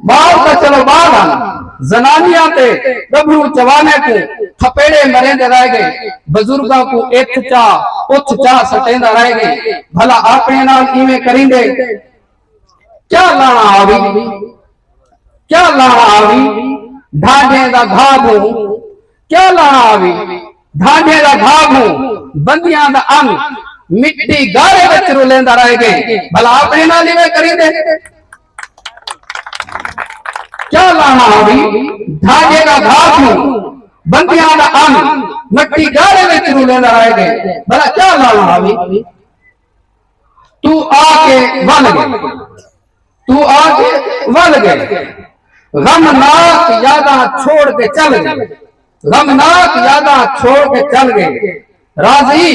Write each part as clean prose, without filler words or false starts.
बाल का चलो बाल आना जनानियां ते गभरू जवाने को थपेड़े मरेंदे रह गए बुजुर्गों को एक चा उठ चा सटेंदा रह गए भला अपने नाल इवें करिंदे क्या लाना आवी क्या लाना आवी ढांढे दा घाबू क्या लाना आवी ढांढे दा घाबू बंदियां दा अंग मिट्टी गारे विच रुलेंदा रह गए भला अपने नाल इवें करिंदे क्या लाना आवी ढांढे दा घाबू बंदियां दा अंग मिट्टी गारे विच रुलेंदा रह गए भला क्या लाना आवी तू आके बन गए तू आके वल गए गमनाक यादा छोड़ के चल गए गमनाक यादा छोड़ के चल गए राजी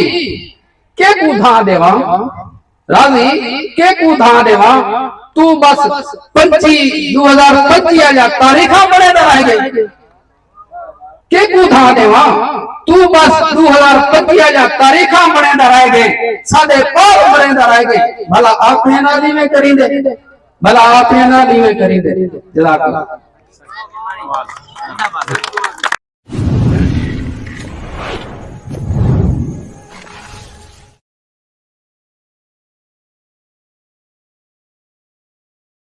के कूधा देवा राजी के कूधा देवा तू बस 2025 या तारीखा बड़े रह गए के कूधा देवा तू बस 2025 या तारीखा बड़े रह गए सादे पार बड़े रह गए भला आपने नाली में करी दे भला आपने ना दी में करी दे जज़ाकल्लाह